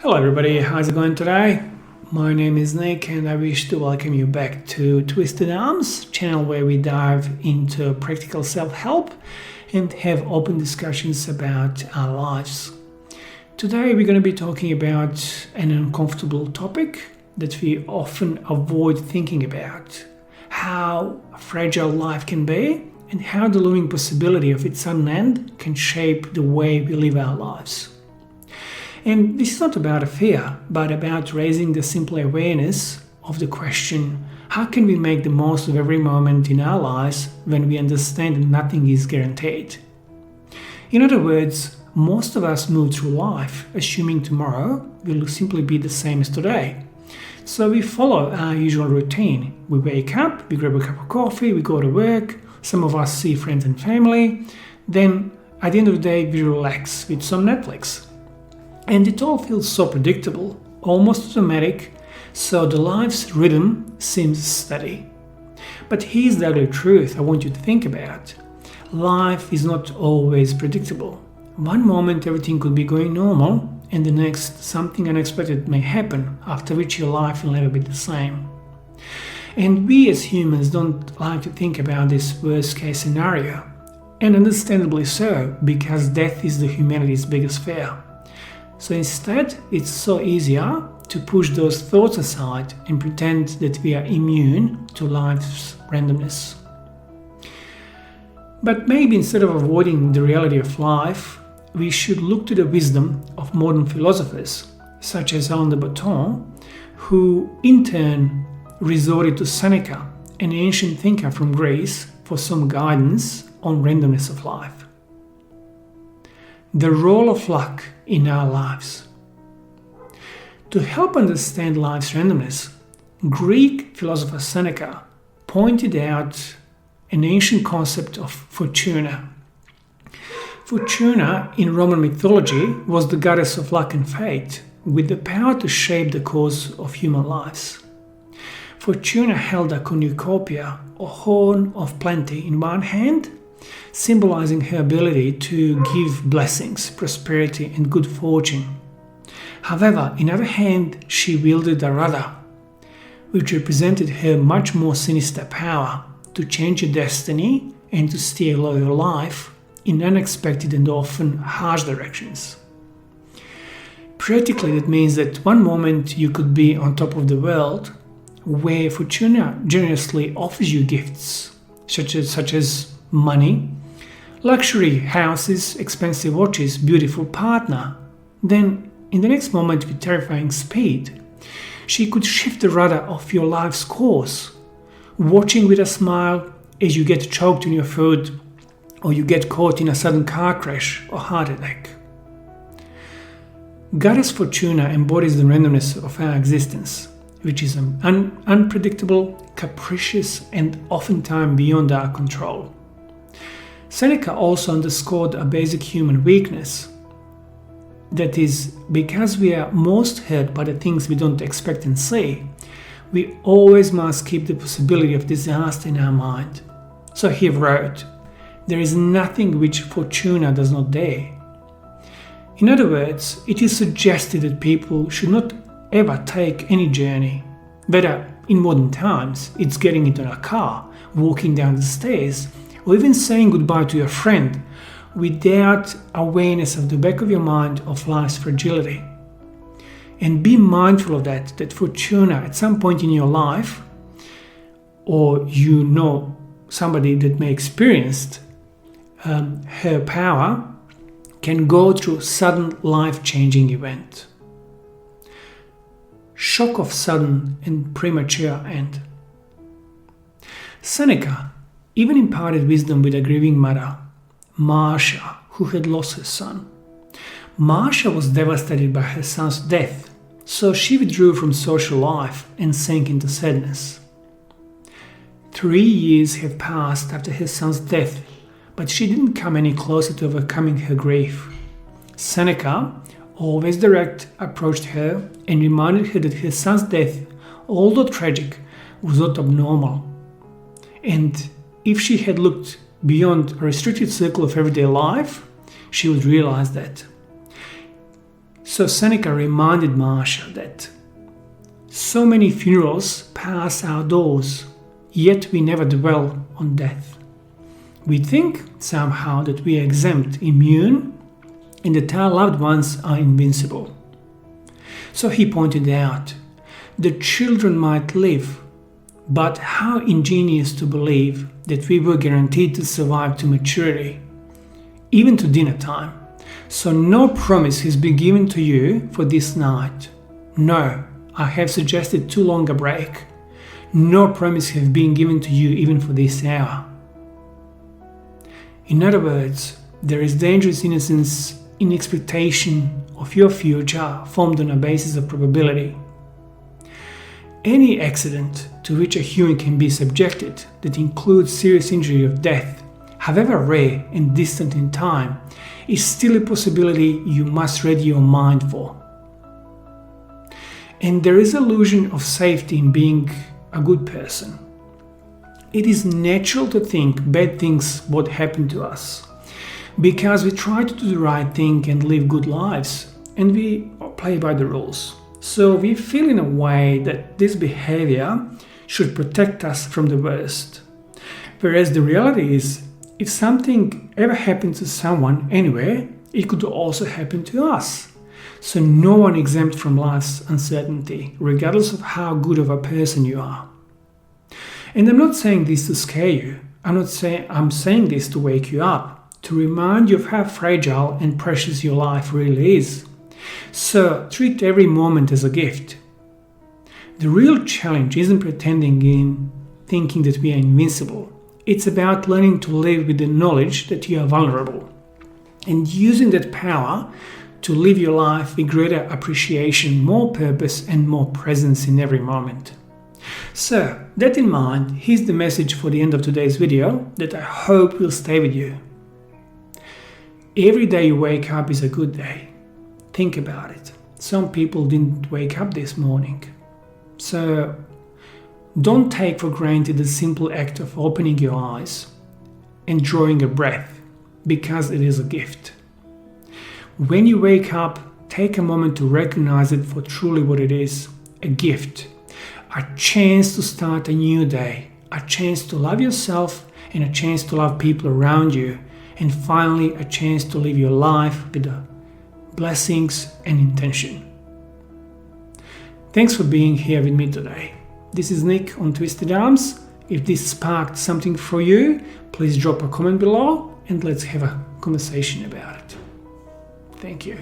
Hello everybody, how's it going today? My name is Nick and I wish to welcome you back to Twisted Arms, channel where we dive into practical self-help and have open discussions about our lives. Today we're going to be talking about an uncomfortable topic that we often avoid thinking about: how fragile life can be and how the looming possibility of its sudden end can shape the way we live our lives. And this is not about a fear, but about raising the simple awareness of the question: how can we make the most of every moment in our lives when we understand that nothing is guaranteed? In other words, most of us move through life assuming tomorrow will simply be the same as today. So we follow our usual routine. We wake up, we grab a cup of coffee, we go to work, some of us see friends and family, then at the end of the day we relax with some Netflix. And it all feels so predictable, almost automatic, so the life's rhythm seems steady. But here's the ugly truth I want you to think about. Life is not always predictable. One moment everything could be going normal, and the next something unexpected may happen, after which your life will never be the same. And we as humans don't like to think about this worst case scenario. And understandably so, because death is the humanity's biggest fear. So instead, it's so easier to push those thoughts aside and pretend that we are immune to life's randomness. But maybe instead of avoiding the reality of life, we should look to the wisdom of modern philosophers, such as Alain de Botton, who in turn resorted to Seneca, an ancient thinker from Greece, for some guidance on randomness of life. The role of luck in our lives. To help understand life's randomness, Greek philosopher Seneca pointed out an ancient concept of fortuna. Fortuna in Roman mythology was the goddess of luck and fate, with the power to shape the course of human lives. Fortuna held a cornucopia, or horn of plenty, in one hand, symbolizing her ability to give blessings, prosperity, and good fortune. However, in other hand, she wielded a rudder, which represented her much more sinister power to change your destiny and to steer your life in unexpected and often harsh directions. Practically, that means that one moment you could be on top of the world, where Fortuna generously offers you gifts, such as money, luxury houses, expensive watches, beautiful partner. Then, in the next moment with terrifying speed, she could shift the rudder of your life's course, watching with a smile as you get choked on your food or you get caught in a sudden car crash or heart attack. Goddess Fortuna embodies the randomness of our existence, which is unpredictable, capricious, and oftentimes beyond our control. Seneca also underscored a basic human weakness. That is, because we are most hurt by the things we don't expect and see, we always must keep the possibility of disaster in our mind. So he wrote, "There is nothing which Fortuna does not dare." In other words, it is suggested that people should not ever take any journey, whether in modern times it's getting into a car, walking down the stairs, or even saying goodbye to your friend, without awareness of the back of your mind of life's fragility. And be mindful of that Fortuna at some point in your life, or you know somebody that may experience her power, can go through sudden life-changing event. Shock of sudden and premature end. Seneca even imparted wisdom with a grieving mother, Marcia, who had lost her son. Marcia was devastated by her son's death, so she withdrew from social life and sank into sadness. 3 years have passed after her son's death, but she didn't come any closer to overcoming her grief. Seneca, always direct, approached her and reminded her that her son's death, although tragic, was not abnormal. And if she had looked beyond a restricted circle of everyday life, she would realize that. So Seneca reminded Marcia that so many funerals pass our doors, yet we never dwell on death. We think somehow that we are exempt, immune, and that our loved ones are invincible. So he pointed out, the children might live, but how ingenious to believe that we were guaranteed to survive to maturity, even to dinner time. So no promise has been given to you for this night. No, I have suggested too long a break. No promise has been given to you even for this hour. In other words, there is dangerous innocence in expectation of your future formed on a basis of probability. Any accident to which a human can be subjected that includes serious injury or death, however rare and distant in time, is still a possibility you must ready your mind for. And there is an illusion of safety in being a good person. It is natural to think bad things would happen to us because we try to do the right thing and live good lives, and we play by the rules. So we feel in a way that this behavior should protect us from the worst. Whereas the reality is, if something ever happened to someone anywhere, it could also happen to us. So no one exempt from life's uncertainty, regardless of how good of a person you are. And I'm not saying this to scare you. I'm saying this to wake you up, to remind you of how fragile and precious your life really is. So treat every moment as a gift. The real challenge isn't pretending in thinking that we are invincible. It's about learning to live with the knowledge that you are vulnerable and using that power to live your life with greater appreciation, more purpose, and more presence in every moment. So, that in mind, here's the message for the end of today's video that I hope will stay with you. Every day you wake up is a good day. Think about it. Some people didn't wake up this morning. So, don't take for granted the simple act of opening your eyes and drawing a breath, because it is a gift. When you wake up, take a moment to recognize it for truly what it is, a gift, a chance to start a new day, a chance to love yourself and a chance to love people around you, and finally a chance to live your life with the blessings and intention. Thanks for being here with me today. This is Nick on Twisted Arms. If this sparked something for you, please drop a comment below and let's have a conversation about it. Thank you.